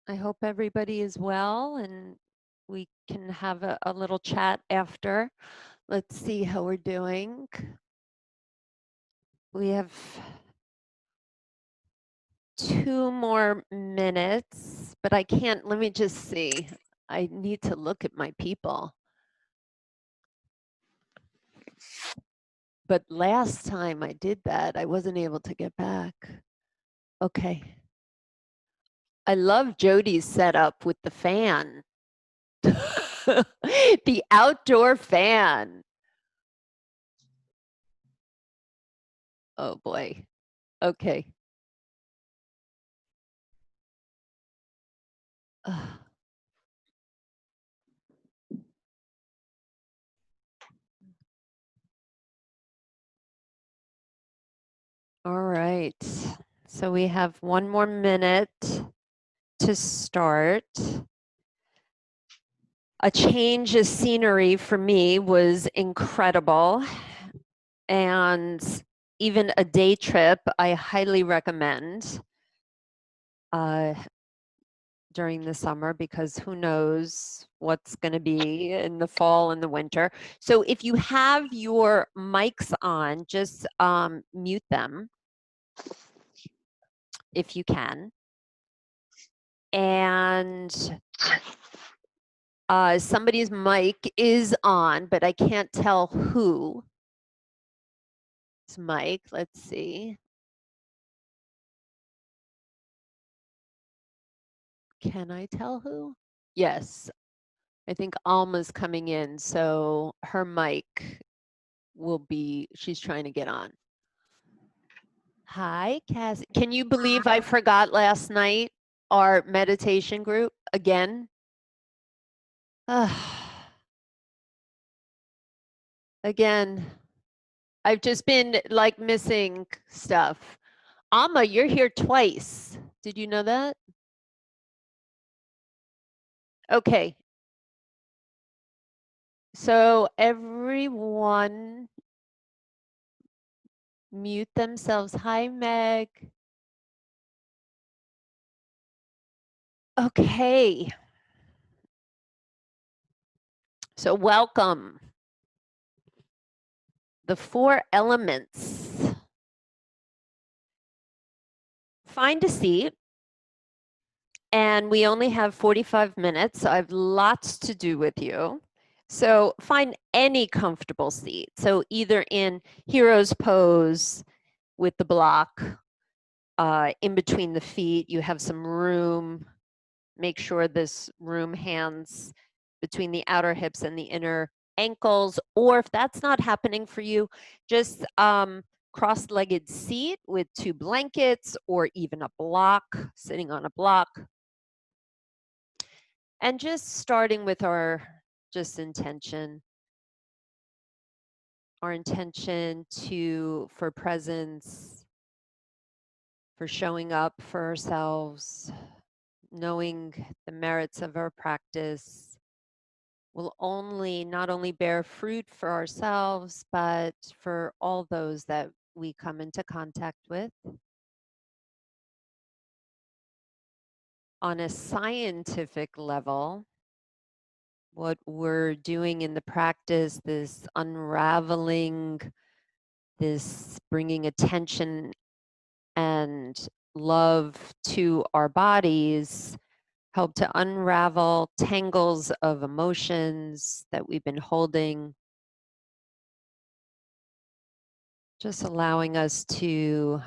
I hope everybody is well and we can have a little chat after. Let's see how we're doing. We have 2 more minutes, but I can't, let me just see. I need to look at my people. But last time I did that, I wasn't able to get back. Okay. I love Jody's setup with the fan. The outdoor fan. Oh boy. Okay. All right. So we have 1 more minute to start. A change of scenery for me was incredible. And even a day trip, I highly recommend during the summer, because who knows what's going to be in the fall and the winter. So if you have your mics on, just mute them if you can. And somebody's mic is on, but I can't tell who. It's mic. Let's see. Can I tell who? Yes. I think Alma's coming in, so her mic will be, she's trying to get on. Hi, Cassie. Can you believe I forgot last night our meditation group again? Again, I've just been like missing stuff. Alma, you're here twice. Did you know that? Okay. So everyone mute themselves. Hi, Meg. Okay. So welcome. The 4 elements. Find a seat. And we only have 45 minutes. So I have lots to do with you. So find any comfortable seat. So either in hero's pose with the block, in between the feet, you have some room. Make sure this room hands between the outer hips and the inner ankles. Or if that's not happening for you, just cross-legged seat with 2 blankets or even a block, sitting on a block. And just starting with our intention. Our intention for presence, for showing up for ourselves, knowing the merits of our practice will not only bear fruit for ourselves, but for all those that we come into contact with. On a scientific level, what we're doing in the practice, this unraveling, this bringing attention and love to our bodies, help to unravel tangles of emotions that we've been holding, just allowing us to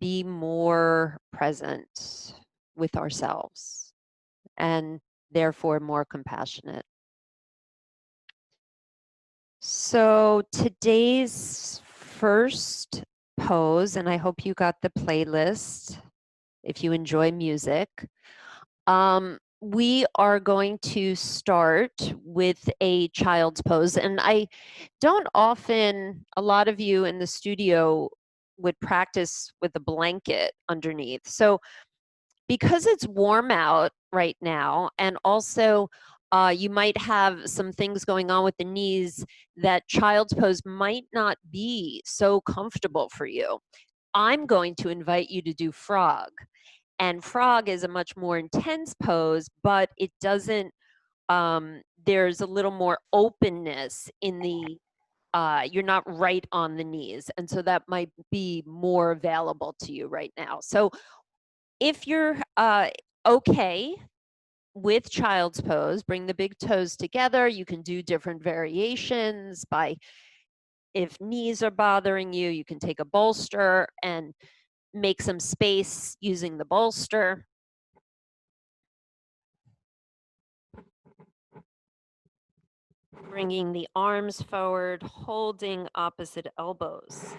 be more present with ourselves and therefore more compassionate. So today's first pose, and I hope you got the playlist if you enjoy music. We are going to start with a child's pose, and I don't often, a lot of you in the studio would practice with a blanket underneath. So because it's warm out right now, and also you might have some things going on with the knees, that child's pose might not be so comfortable for you. I'm going to invite you to do frog. And frog is a much more intense pose, but it doesn't, there's a little more openness in the, you're not right on the knees. And so that might be more available to you right now. So if you're okay with child's pose, bring the big toes together. You can do different variations by, if knees are bothering you, you can take a bolster and make some space using the bolster. Bringing the arms forward, holding opposite elbows.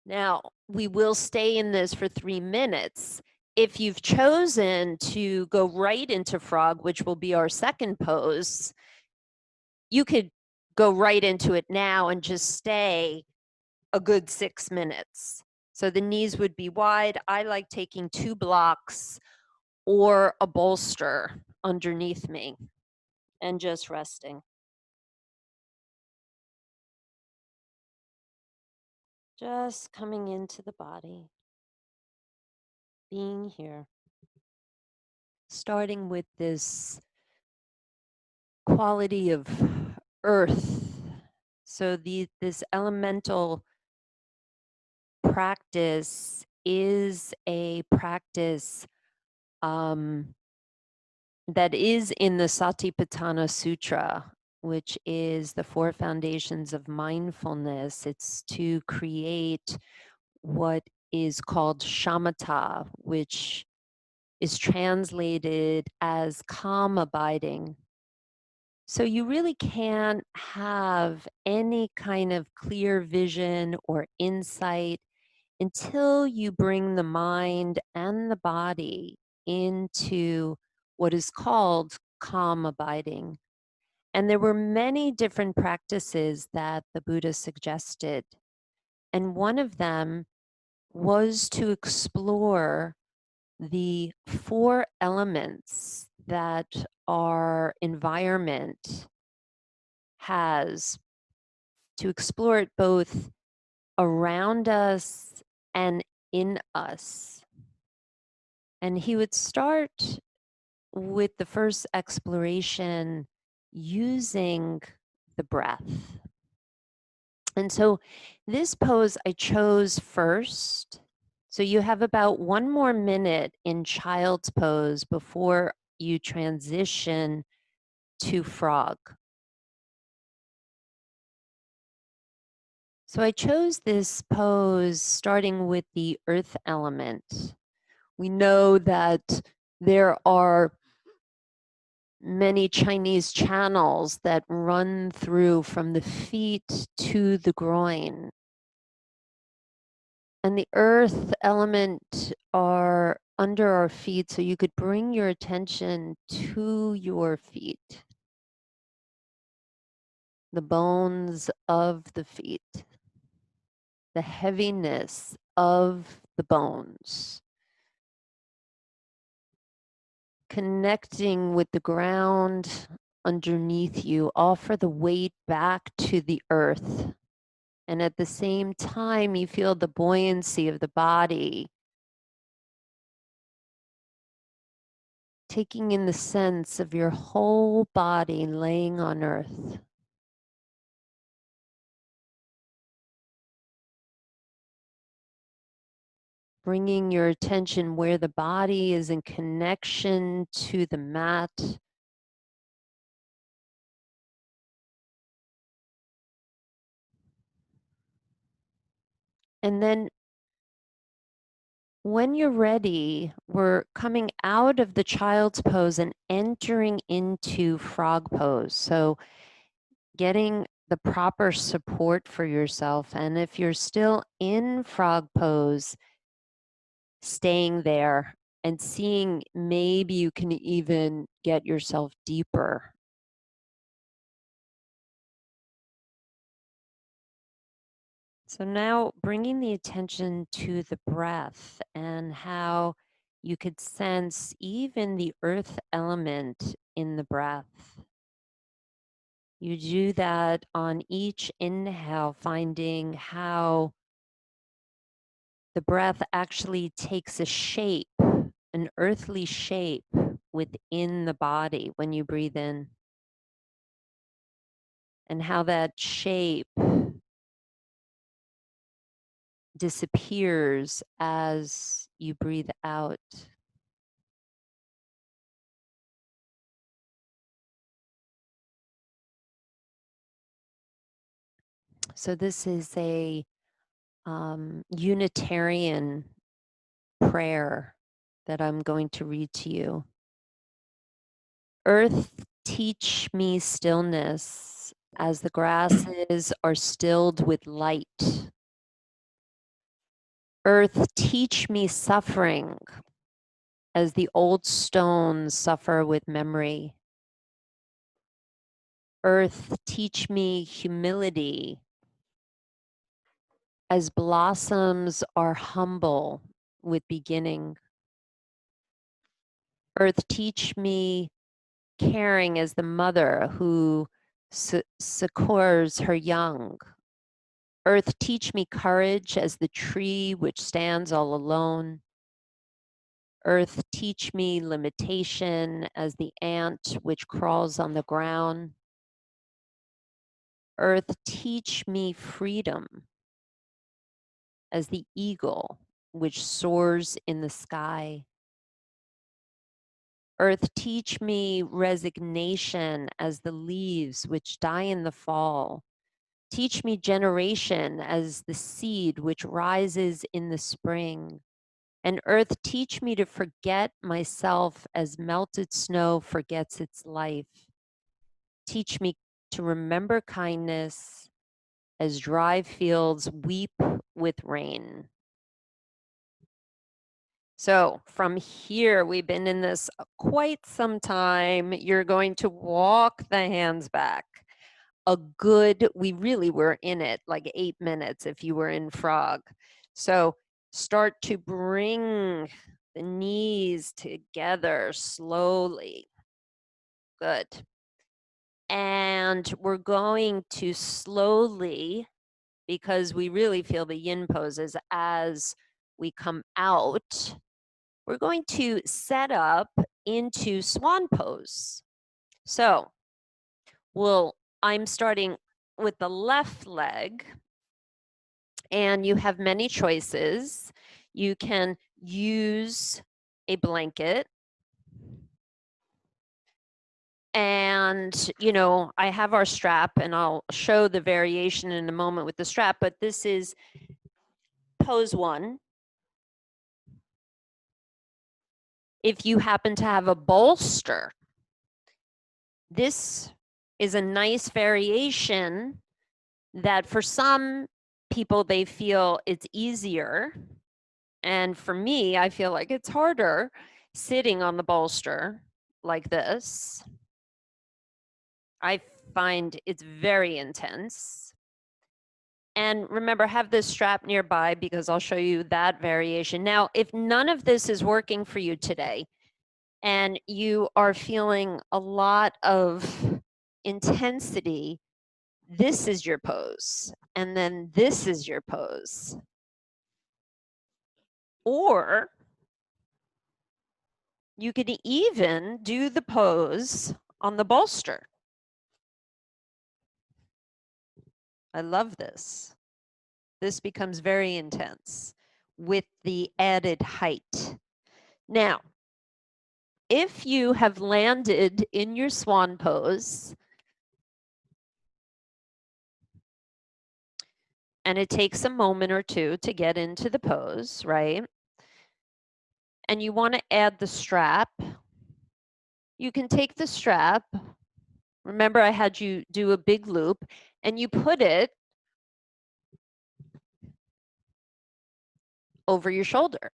Now, we will stay in this for 3 minutes. If you've chosen to go right into frog, which will be our second pose, you could go right into it now and just stay a good 6 minutes. So the knees would be wide. I like taking 2 blocks or a bolster underneath me and just resting. Just coming into the body, being here. Starting with this quality of earth. So this elemental practice is a practice that is in the Satipatthana Sutra, which is the 4 foundations of mindfulness. It's to create what is called shamatha, which is translated as calm abiding. So you really can't have any kind of clear vision or insight until you bring the mind and the body into what is called calm abiding. And there were many different practices that the Buddha suggested. And one of them was to explore the 4 elements that our environment has, to explore it both around us and in us. And he would start with the first exploration using the breath. And so this pose I chose first. So you have about 1 more minute in child's pose before you transition to frog. So I chose this pose starting with the earth element. We know that there are many Chinese channels that run through from the feet to the groin. And the earth element are under our feet, so you could bring your attention to your feet, the bones of the feet, the heaviness of the bones, connecting with the ground underneath you. Offer the weight back to the earth. And at the same time, you feel the buoyancy of the body, taking in the sense of your whole body laying on earth. Bringing your attention where the body is in connection to the mat. And then when you're ready, we're coming out of the child's pose and entering into frog pose. So getting the proper support for yourself. And if you're still in frog pose, staying there and seeing maybe you can even get yourself deeper. So now bringing the attention to the breath and how you could sense even the earth element in the breath. You do that on each inhale, finding how the breath actually takes a shape an earthly shape within the body when you breathe in, and how that shape disappears as you breathe out. So this is a Unitarian prayer that I'm going to read to you. Earth, teach me stillness as the grasses are stilled with light. Earth, teach me suffering as the old stones suffer with memory. Earth, teach me humility as blossoms are humble with beginning. Earth, teach me caring as the mother who succors her young. Earth, teach me courage as the tree which stands all alone. Earth, teach me limitation as the ant which crawls on the ground. Earth, teach me freedom as the eagle which soars in the sky. Earth, teach me resignation as the leaves which die in the fall. Teach me generation as the seed which rises in the spring. And earth, teach me to forget myself as melted snow forgets its life. Teach me to remember kindness as dry fields weep with rain. So from here, we've been in this quite some time. You're going to walk the hands back. We really were in it like 8 minutes if you were in frog. So start to bring the knees together slowly. Good. And we're going to slowly, because we really feel the yin poses as we come out, we're going to set up into swan pose. So I'm starting with the left leg, and you have many choices. You can use a blanket, and I have our strap, and I'll show the variation in a moment with the strap, but this is pose 1. If you happen to have a bolster, this is a nice variation that for some people they feel it's easier, and for me I feel like it's harder sitting on the bolster like this. I find it's very intense. And remember, have this strap nearby because I'll show you that variation. Now, if none of this is working for you today and you are feeling a lot of intensity, this is your pose. And then this is your pose. Or you could even do the pose on the bolster. I love this. This becomes very intense with the added height. Now, if you have landed in your swan pose, and it takes a moment or two to get into the pose, right? And you want to add the strap, you can take the strap. Remember, I had you do a big loop, and you put it over your shoulder.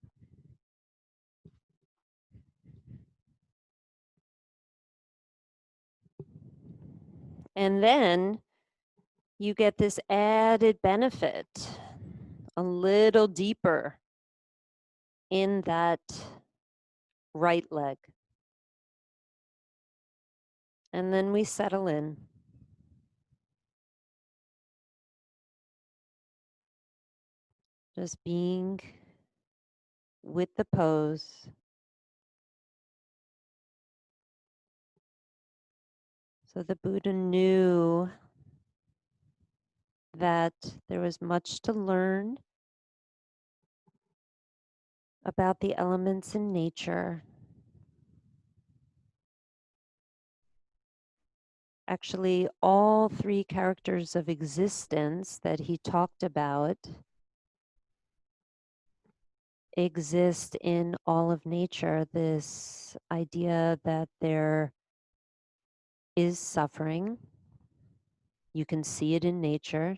And then you get this added benefit, a little deeper in that right leg. And then we settle in. Just being with the pose. So the Buddha knew that there was much to learn about the elements in nature. Actually, all three characters of existence that he talked about exist in all of nature. This idea that there is suffering, you can see it in nature,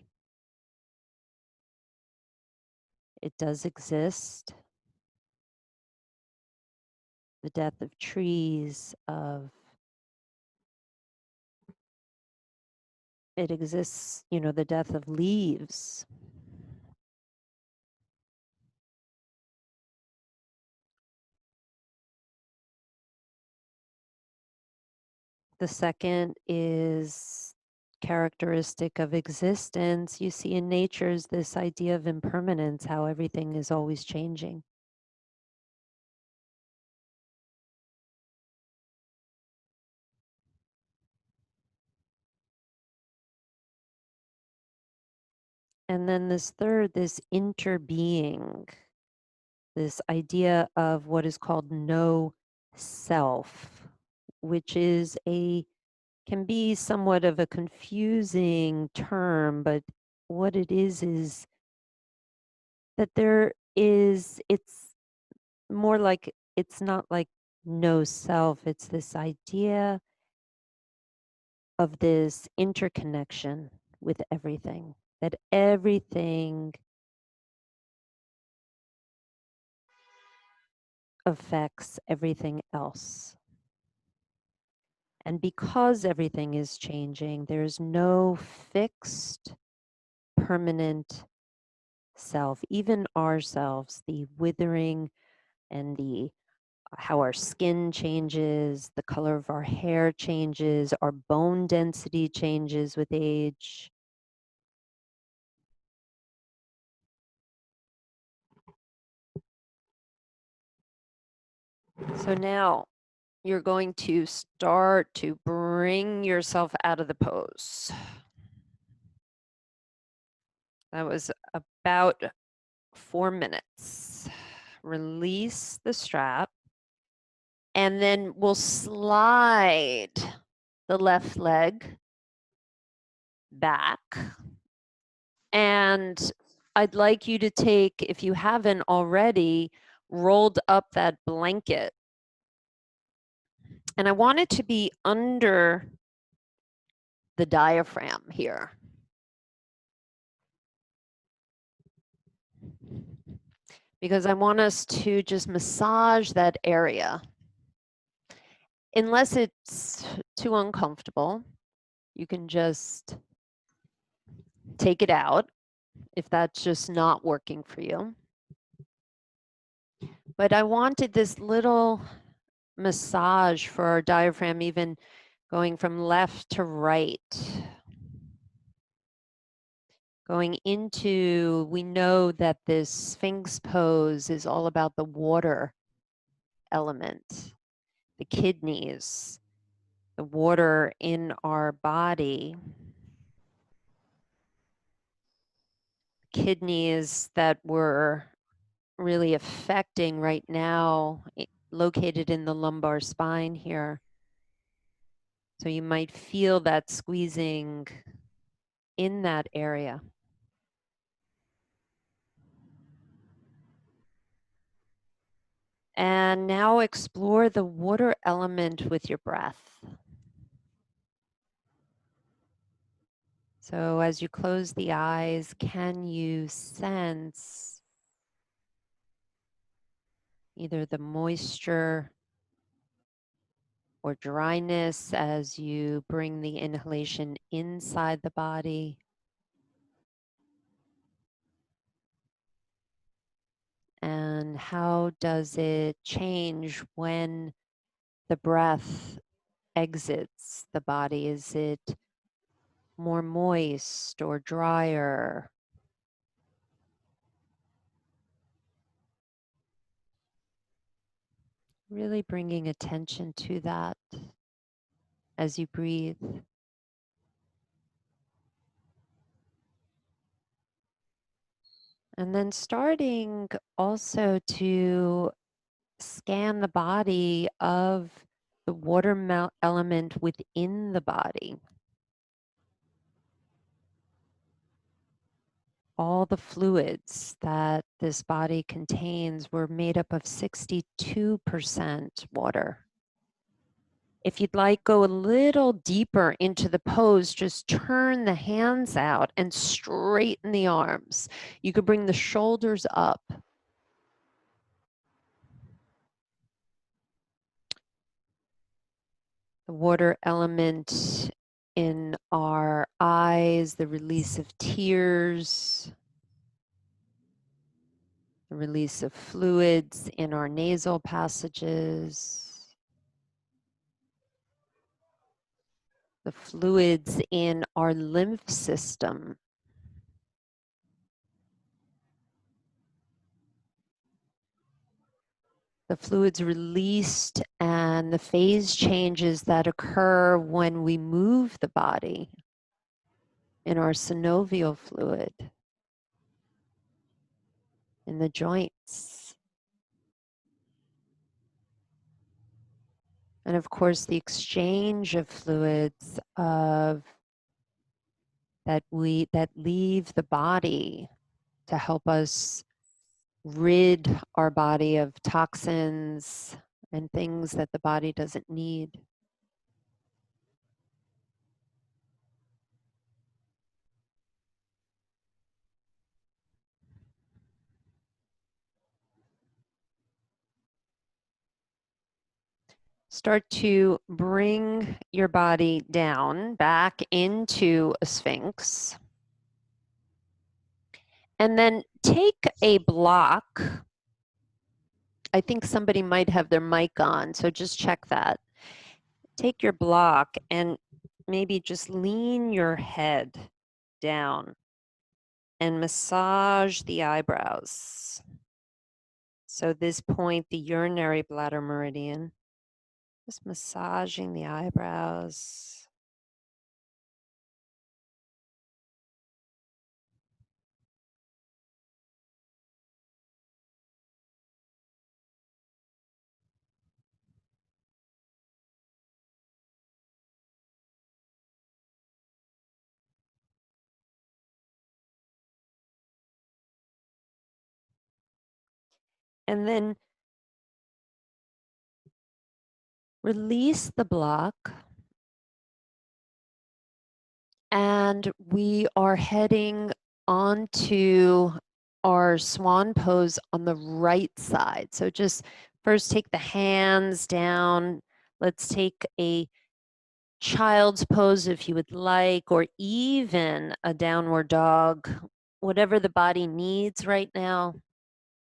it does exist. The death of trees, of it exists, the death of leaves. The second is characteristic of existence. You see in nature is this idea of impermanence, how everything is always changing. And then this third, this interbeing, this idea of what is called no self, which is can be somewhat of a confusing term, but what it is that it's more like, it's not like no self, it's this idea of this interconnection with everything, that everything affects everything else. And because everything is changing, there's no fixed, permanent self, even ourselves, the withering and the how our skin changes, the color of our hair changes, our bone density changes with age. So now you're going to start to bring yourself out of the pose. That was about 4 minutes. Release the strap, and then we'll slide the left leg back. And I'd like you to take, if you haven't already, rolled up that blanket. And I want it to be under the diaphragm here. Because I want us to just massage that area. Unless it's too uncomfortable, you can just take it out if that's just not working for you. But I wanted this little massage for our diaphragm, even going from left to right. Going into, we know that this Sphinx pose is all about the water element, the kidneys, the water in our body. Kidneys that we're really affecting right now, located in the lumbar spine here. So you might feel that squeezing in that area. And now explore the water element with your breath. So as you close the eyes, can you sense either the moisture or dryness as you bring the inhalation inside the body? And how does it change when the breath exits the body? Is it more moist or drier? Really bringing attention to that as you breathe. And then starting also to scan the body of the water element within the body. All the fluids that this body contains were made up of 62% water. If you'd like, go a little deeper into the pose, just turn the hands out and straighten the arms. You could bring the shoulders up. The water element in our eyes, the release of tears, the release of fluids in our nasal passages, the fluids in our lymph system, the fluids released and the phase changes that occur when we move the body in our synovial fluid, in the joints. And of course, the exchange of fluids that leave the body to help us rid our body of toxins and things that the body doesn't need. Start to bring your body down back into a sphinx. And then take a block. I think somebody might have their mic on, so just check that. Take your block and maybe just lean your head down and massage the eyebrows. So this point, the urinary bladder meridian, just massaging the eyebrows. And then release the block. And we are heading onto our swan pose on the right side. So just first take the hands down. Let's take a child's pose if you would like, or even a downward dog, whatever the body needs right now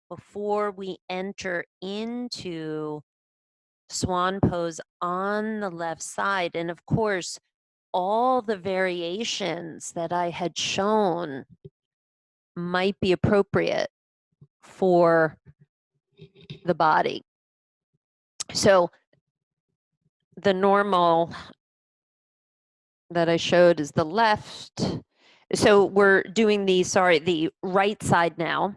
before we enter into swan pose on the left side. And of course, all the variations that I had shown might be appropriate for the body. So the normal that I showed is the left. So we're doing the right side now.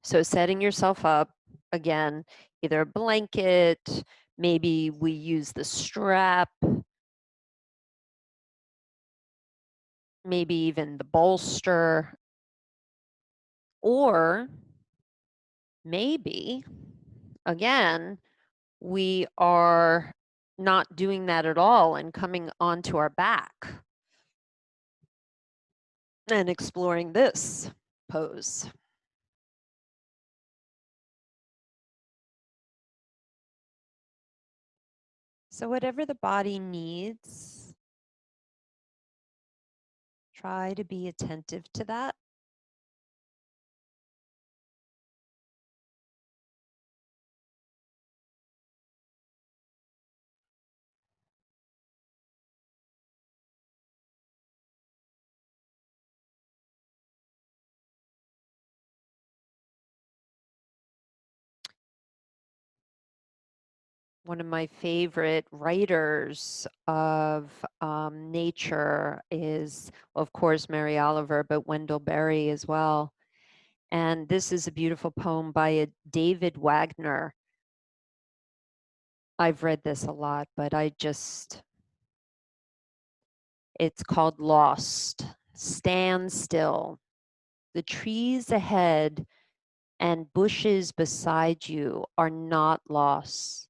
So setting yourself up again, either a blanket, maybe we use the strap, maybe even the bolster, or maybe, again, we are not doing that at all and coming onto our back and exploring this pose. So whatever the body needs, try to be attentive to that. One of my favorite writers of nature is, of course, Mary Oliver, but Wendell Berry as well. And this is a beautiful poem by David Wagner. I've read this a lot, but it's called Lost. Stand still. The trees ahead and bushes beside you are not lost.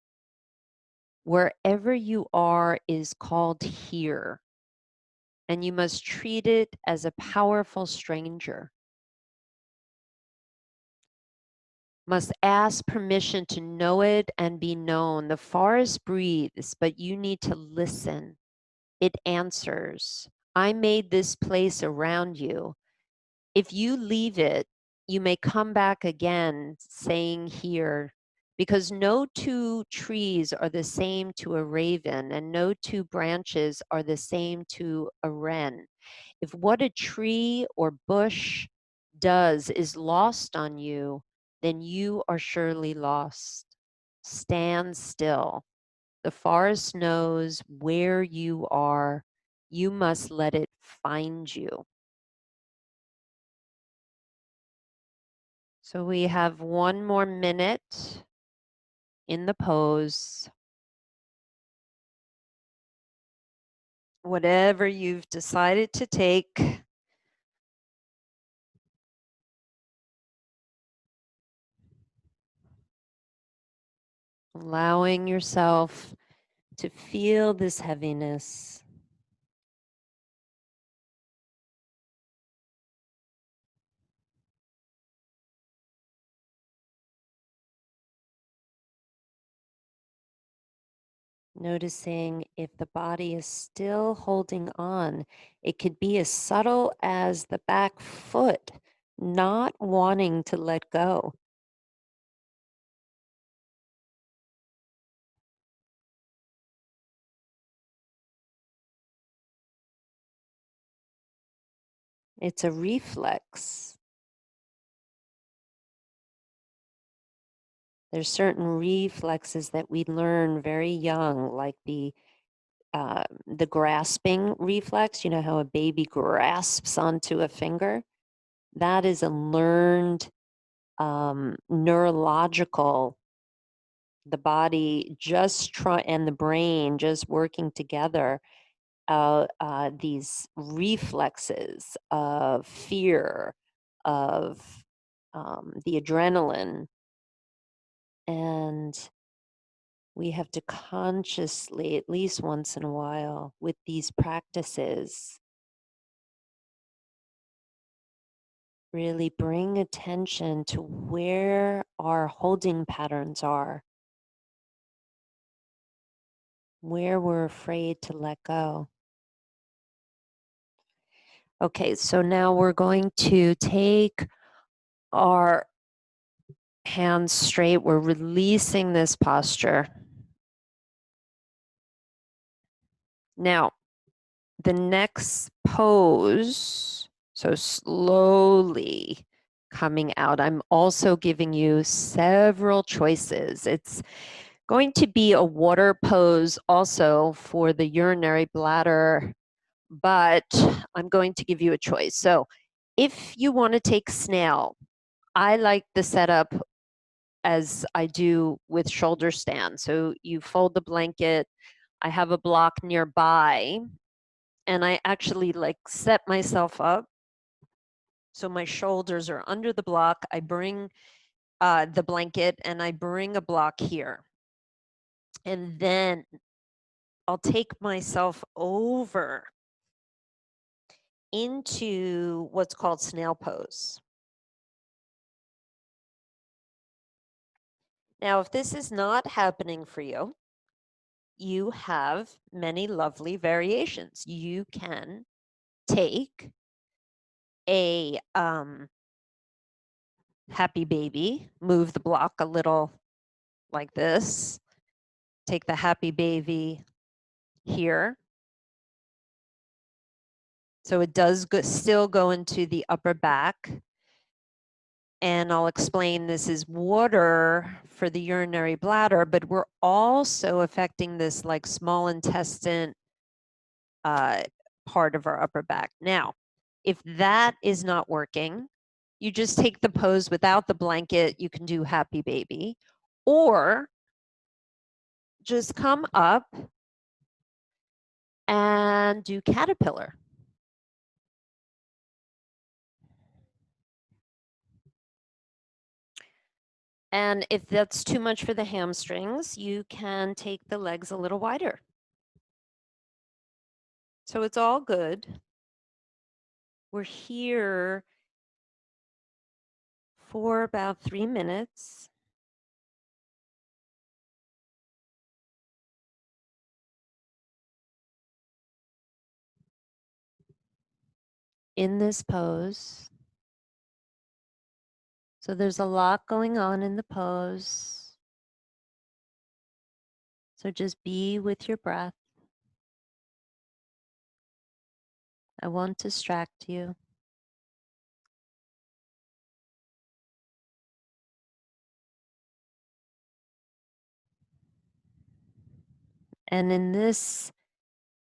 Wherever you are is called here, and you must treat it as a powerful stranger. Must ask permission to know it and be known. The forest breathes, but you need to listen. It answers. I made this place around you. If you leave it, you may come back again, saying here, because no two trees are the same to a raven, and no two branches are the same to a wren. If what a tree or bush does is lost on you, then you are surely lost. Stand still. The forest knows where you are. You must let it find you. So we have one more minute in the pose. Whatever you've decided to take, allowing yourself to feel this heaviness. Noticing if the body is still holding on. It could be as subtle as the back foot not wanting to let go. It's a reflex. There's certain reflexes that we learn very young, like the grasping reflex. You know how a baby grasps onto a finger? That is a learned neurological, the body just and the brain just working together, these reflexes of fear, of the adrenaline. And we have to consciously, at least once in a while, with these practices, really bring attention to where our holding patterns are, where we're afraid to let go. Okay, so now we're going to take our hands straight. We're releasing this posture. Now, the next pose, so slowly coming out. I'm also giving you several choices. It's going to be a water pose also for the urinary bladder, but I'm going to give you a choice. So if you want to take snail, I like the setup as I do with shoulder stand. So you fold the blanket, I have a block nearby, and I actually like set myself up so my shoulders are under the block. I bring the blanket and I bring a block here. And then I'll take myself over into what's called snail pose. Now, if this is not happening for you, you have many lovely variations. You can take a happy baby, move the block a little like this, take the happy baby here. So it does still go into the upper back. and I'll explain this is water for the urinary bladder, but we're also affecting this like small intestine part of our upper back. Now, if that is not working, you just take the pose without the blanket. You can do happy baby, or just come up and do caterpillar. And if that's too much for the hamstrings, you can take the legs a little wider. So it's all good. We're here for about 3 minutes. In this pose. So there's a lot going on in the pose. So just be with your breath. I won't distract you. And in this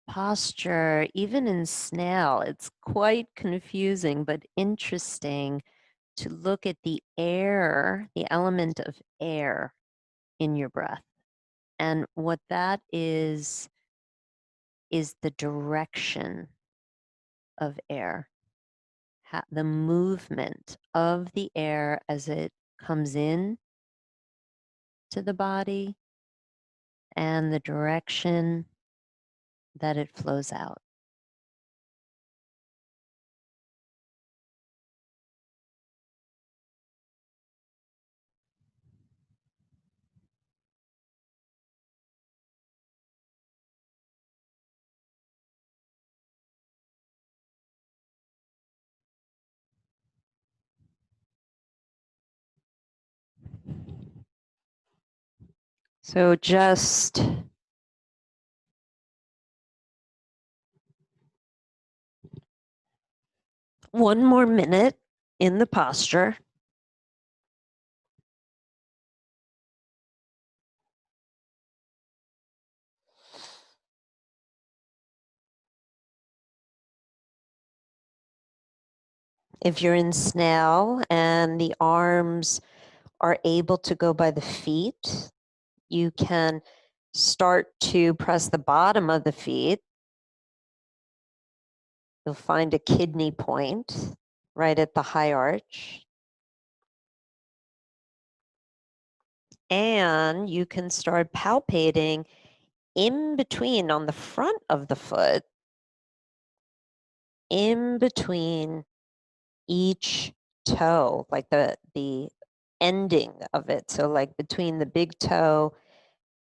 posture, even in snail, it's quite confusing but interesting to look at the air, the element of air in your breath. And what that is the direction of air, the movement of the air as it comes in to the body and the direction that it flows out. So just one more minute in the posture. If you're in snail and the arms are able to go by the feet, you can start to press the bottom of the feet. You'll find a kidney point right at the high arch. And you can start palpating in between on the front of the foot, in between each toe, like the ending of it. So like between the big toe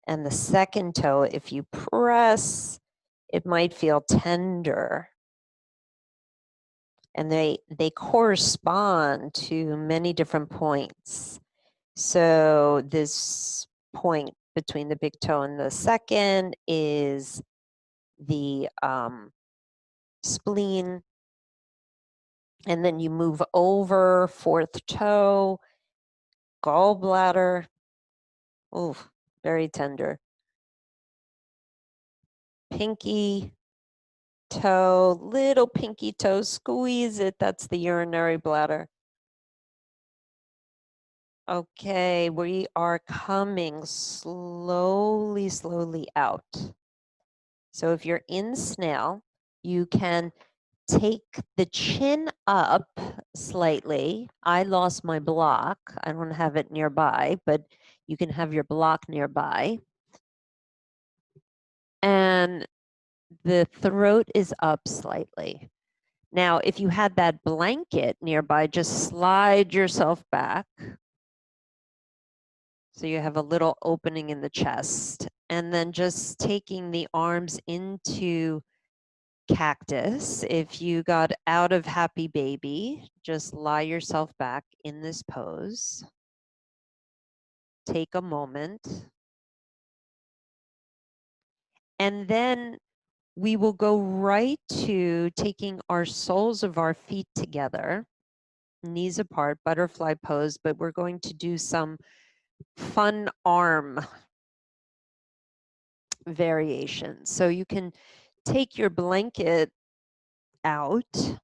and the second toe, if you press, it might feel tender. And they correspond to many different points. So this point between the big toe and the second is the spleen. And then you move over, fourth toe, gallbladder. Oh, very tender. Pinky toe, little pinky toe, squeeze it. That's the urinary bladder. Okay, we are coming slowly, slowly out. So if you're in snail, you can take the chin up slightly. I lost my block. I don't have it nearby, but you can have your block nearby. And the throat is up slightly. Now, if you had that blanket nearby, just slide yourself back. So you have a little opening in the chest. And then just taking the arms into cactus. If you got out of happy baby, just lie yourself back in this pose. Take a moment. And then we will go right to taking our soles of our feet together. knees apart, butterfly pose, but we're going to do some fun arm variations. So you can take your blanket out,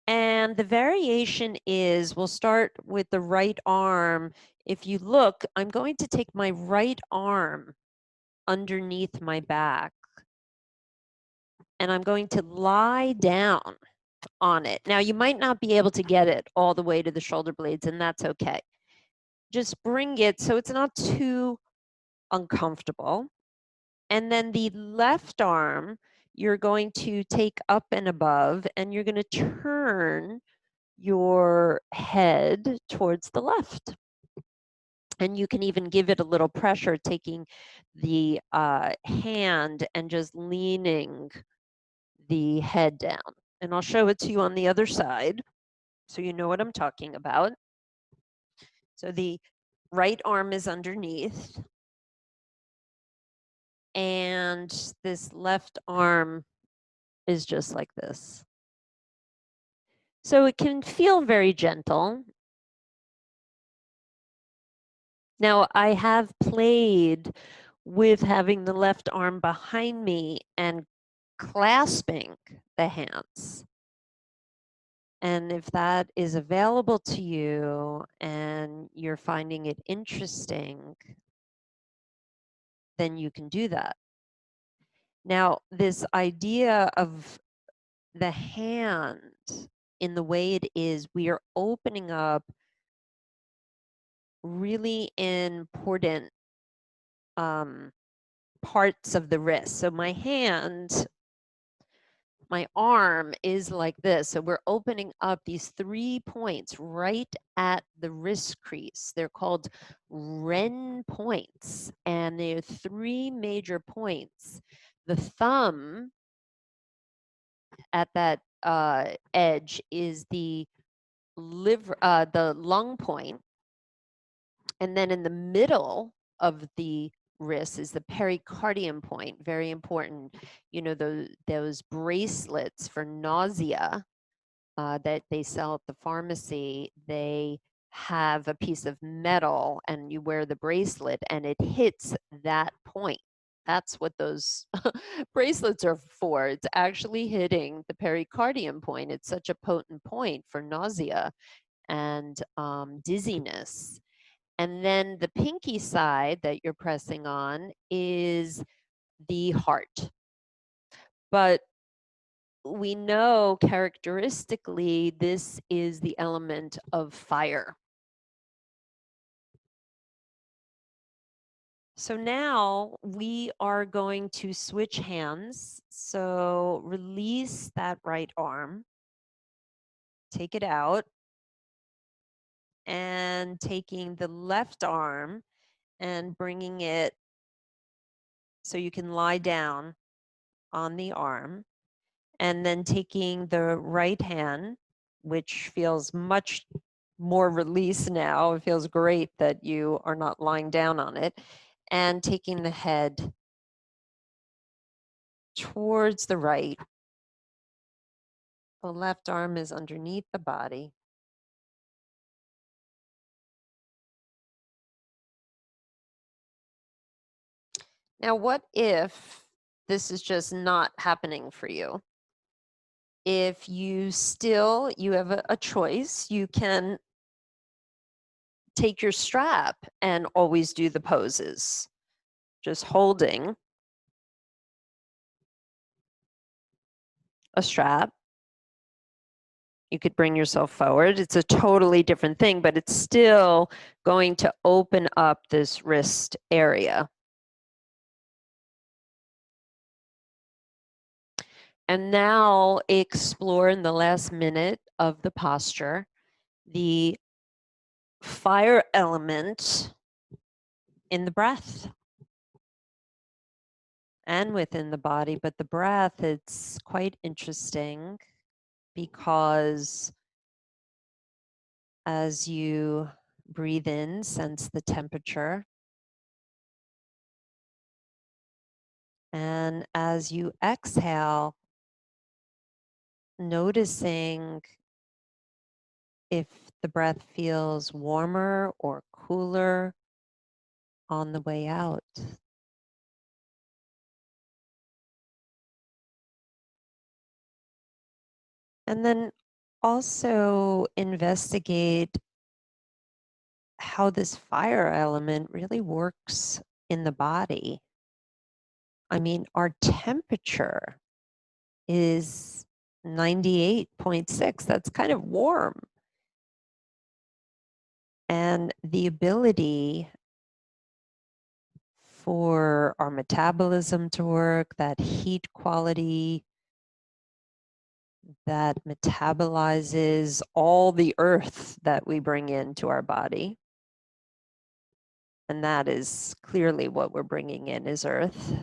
and the variation is, we'll start with the right arm. If you look, I'm going to take my right arm underneath my back, and I'm going to lie down on it. Now, you might not be able to get it all the way to the shoulder blades, and that's okay. Just bring it so it's not too uncomfortable. And then the left arm, you're going to take up and above, and you're going to turn your head towards the left. And you can even give it a little pressure, taking the hand and just leaning the head down. And I'll show it to you on the other side so you know what I'm talking about. So the right arm is underneath, and this left arm is just like this. So it can feel very gentle. Now, I have played with having the left arm behind me and clasping the hands. And if that is available to you and you're finding it interesting, then you can do that. Now, this idea of the hand in the way it is, we are opening up really important parts of the wrist. So my hand, my arm is like this. So we're opening up these 3 points right at the wrist crease. They're called Ren points, and they're 3 major points. The thumb at that edge is the lung point, and then in the middle of the wrist is the pericardium point. Very important. You know, those bracelets for nausea that they sell at the pharmacy, they have a piece of metal and you wear the bracelet and it hits that point. That's what those bracelets are for. It's actually hitting the pericardium point. It's such a potent point for nausea and dizziness. And then the pinky side that you're pressing on is the heart. But we know characteristically this is the element of fire. So now we are going to switch hands. So release that right arm, take it out, and taking the left arm and bringing it so you can lie down on the arm, and then taking the right hand, which feels much more release now. It feels great that you are not lying down on it, and taking the head towards the right. The left arm is underneath the body. Now, what if this is just not happening for you? If you have a choice, you can take your strap and always do the poses, just holding a strap. You could bring yourself forward. It's a totally different thing, but it's still going to open up this wrist area. And now explore in the last minute of the posture the fire element in the breath and within the body. But the breath, it's quite interesting because as you breathe in, sense the temperature. And as you exhale, noticing if the breath feels warmer or cooler on the way out. And then also investigate how this fire element really works in the body. I mean, our temperature is 98.6. That's kind of warm. And the ability for our metabolism to work, that heat quality that metabolizes all the earth that we bring into our body. And that is clearly what we're bringing in is earth.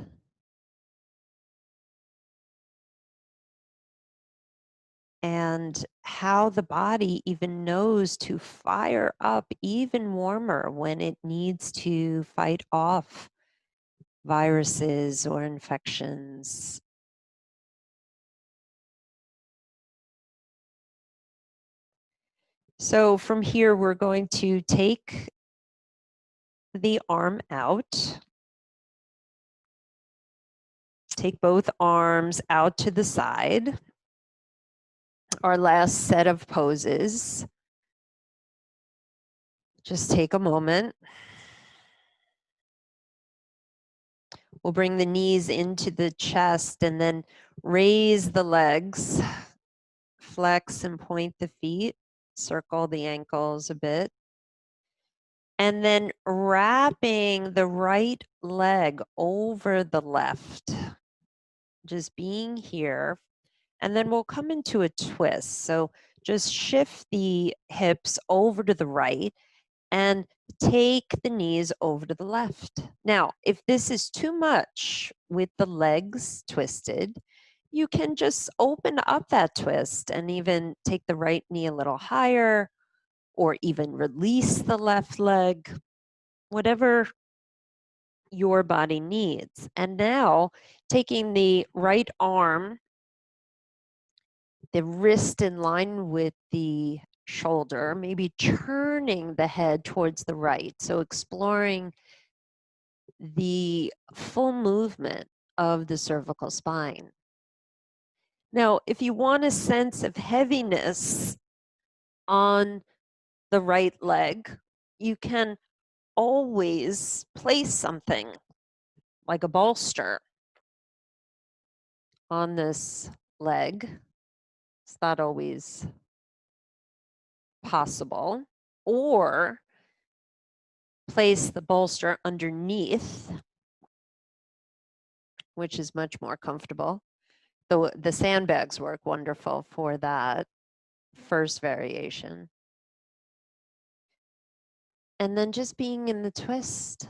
And how the body even knows to fire up even warmer when it needs to fight off viruses or infections. So from here, we're going to take the arm out. Take both arms out to the side. Our last set of poses. Just take a moment. We'll bring the knees into the chest and then raise the legs. Flex and point the feet. Circle the ankles a bit. And then wrapping the right leg over the left. Just being here. And then we'll come into a twist. So just shift the hips over to the right and take the knees over to the left. Now, if this is too much with the legs twisted, you can just open up that twist and even take the right knee a little higher or even release the left leg, whatever your body needs. And now taking the right arm, the wrist in line with the shoulder, maybe turning the head towards the right. So exploring the full movement of the cervical spine. Now, if you want a sense of heaviness on the right leg, you can always place something like a bolster on this leg. It's not always possible. Or place the bolster underneath, which is much more comfortable. The sandbags work wonderful for that first variation. And then just being in the twist.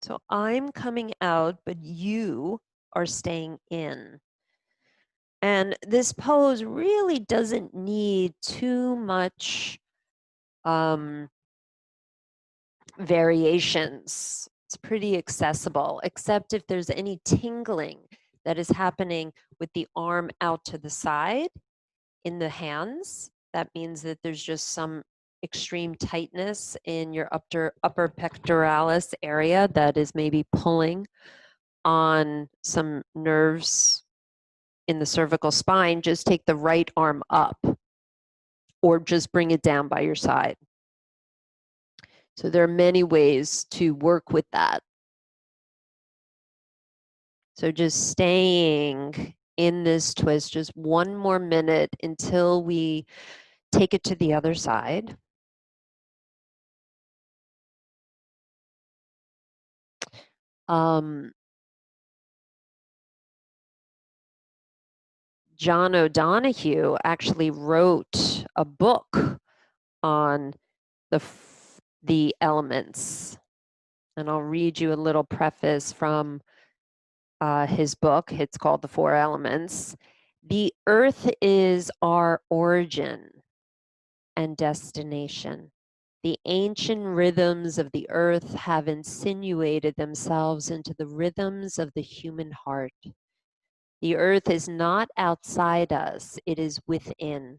So I'm coming out, but you are staying in. And this pose really doesn't need too much variations. It's pretty accessible, except if there's any tingling that is happening with the arm out to the side in the hands. That means that there's just some extreme tightness in your upper pectoralis area that is maybe pulling on some nerves in the cervical spine. Just take the right arm up or just bring it down by your side. So there are many ways to work with that. So just staying in this twist, just one more minute until we take it to the other side. John O'Donohue actually wrote a book on the elements. And I'll read you a little preface from his book. It's called The Four Elements. The earth is our origin and destination. The ancient rhythms of the earth have insinuated themselves into the rhythms of the human heart. The earth is not outside us, it is within,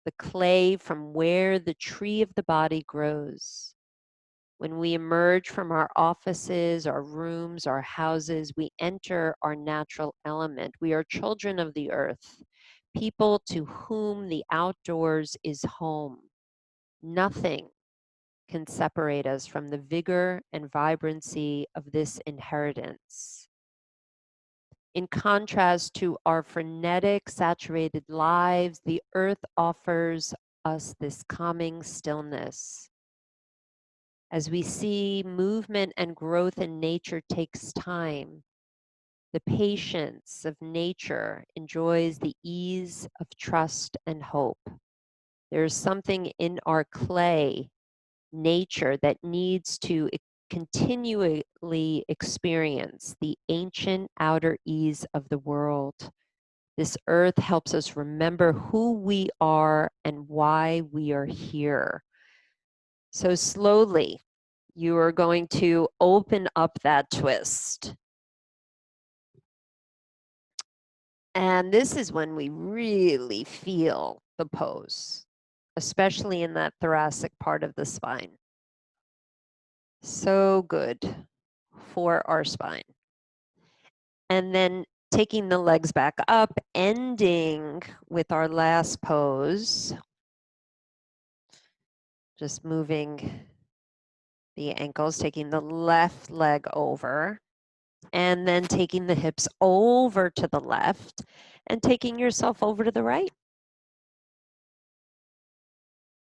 the clay from where the tree of the body grows. When we emerge from our offices, our rooms, our houses, we enter our natural element. We are children of the earth, people to whom the outdoors is home. Nothing can separate us from the vigor and vibrancy of this inheritance. In contrast to our frenetic, saturated lives, the earth offers us this calming stillness. As we see, movement and growth in nature takes time. The patience of nature enjoys the ease of trust and hope. There's something in our clay nature that needs to continually experience the ancient outer ease of the world. This earth helps us remember who we are and why we are here. So slowly, you are going to open up that twist. And this is when we really feel the pose, especially in that thoracic part of the spine. So good for our spine. And then taking the legs back up, ending with our last pose. Just moving the ankles, taking the left leg over, and then taking the hips over to the left and taking yourself over to the right.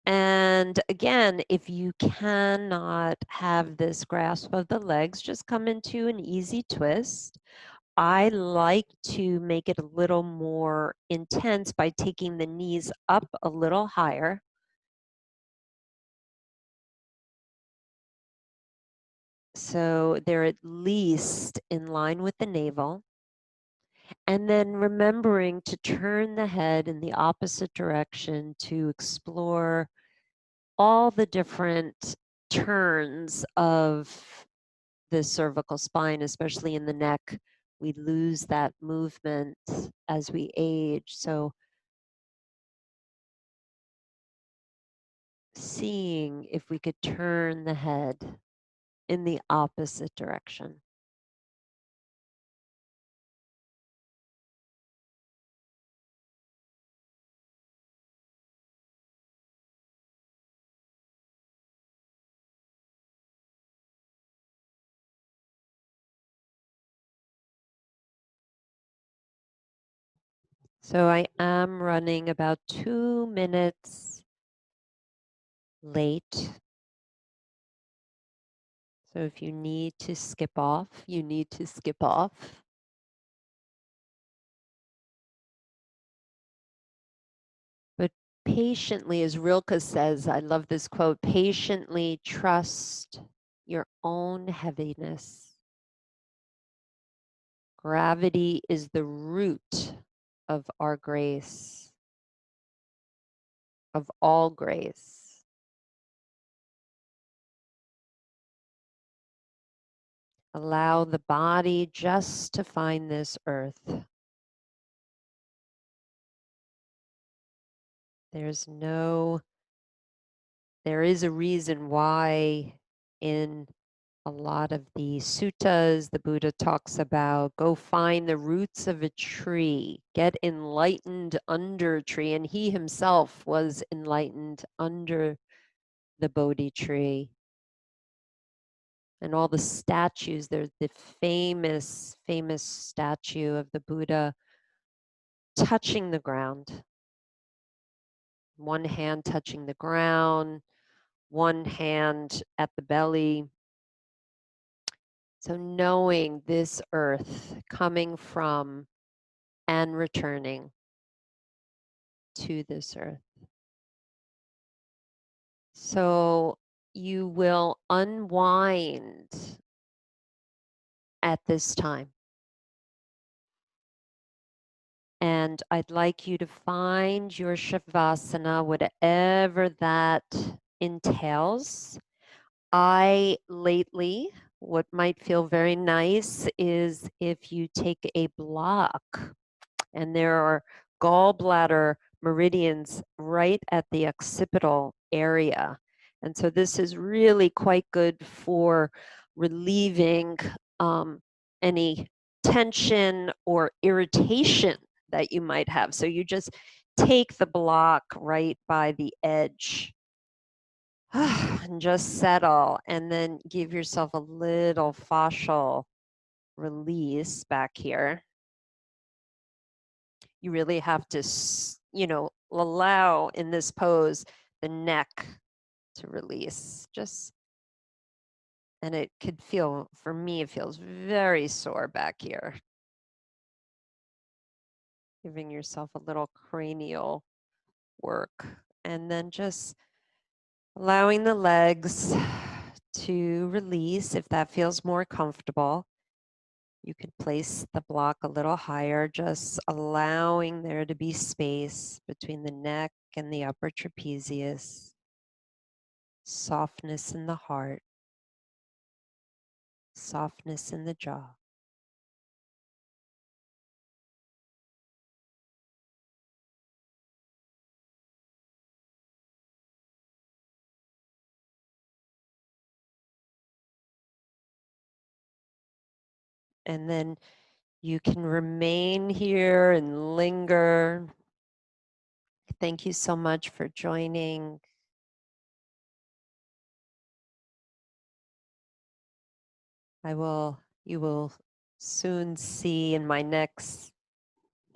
And again, if you cannot have this grasp of the legs, just come into an easy twist. I like to make it a little more intense by taking the knees up a little higher. So they're at least in line with the navel. And then remembering to turn the head in the opposite direction to explore all the different turns of the cervical spine, especially in the neck. We lose that movement as we age. So seeing if we could turn the head in the opposite direction. So I am running about 2 minutes late. So if you need to skip off, you need to skip off. But patiently, as Rilke says, I love this quote, patiently trust your own heaviness. Gravity is the root of our grace, of all grace. Allow the body just to find this earth. There is a reason why in a lot of the suttas, the Buddha talks about go find the roots of a tree, get enlightened under a tree. And he himself was enlightened under the Bodhi tree. And all the statues, there's the famous statue of the Buddha touching the ground. One hand touching the ground, one hand at the belly. So knowing this earth coming from and returning to this earth. So you will unwind at this time. And I'd like you to find your Shavasana, whatever that entails. I lately, what might feel very nice is if you take a block, and there are gallbladder meridians right at the occipital area. And so this is really quite good for relieving any tension or irritation that you might have. So you just take the block right by the edge and just settle, and then give yourself a little fascial release back here. You really have to, allow in this pose the neck to release. And it could feel, for me, it feels very sore back here. Giving yourself a little cranial work, and then just allowing the legs to release if that feels more comfortable. You could place the block a little higher, just allowing there to be space between the neck and the upper trapezius. Softness in the heart, softness in the jaw. And then you can remain here and linger. Thank you so much for joining. You will soon see in my next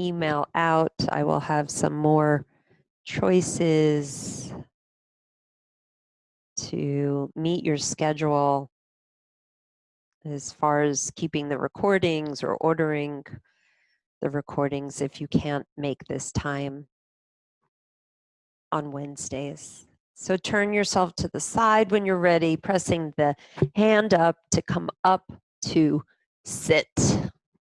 email out, I will have some more choices to meet your schedule as far as keeping the recordings or ordering the recordings if you can't make this time on Wednesdays. So turn yourself to the side when you're ready, pressing the hand up to come up to sit.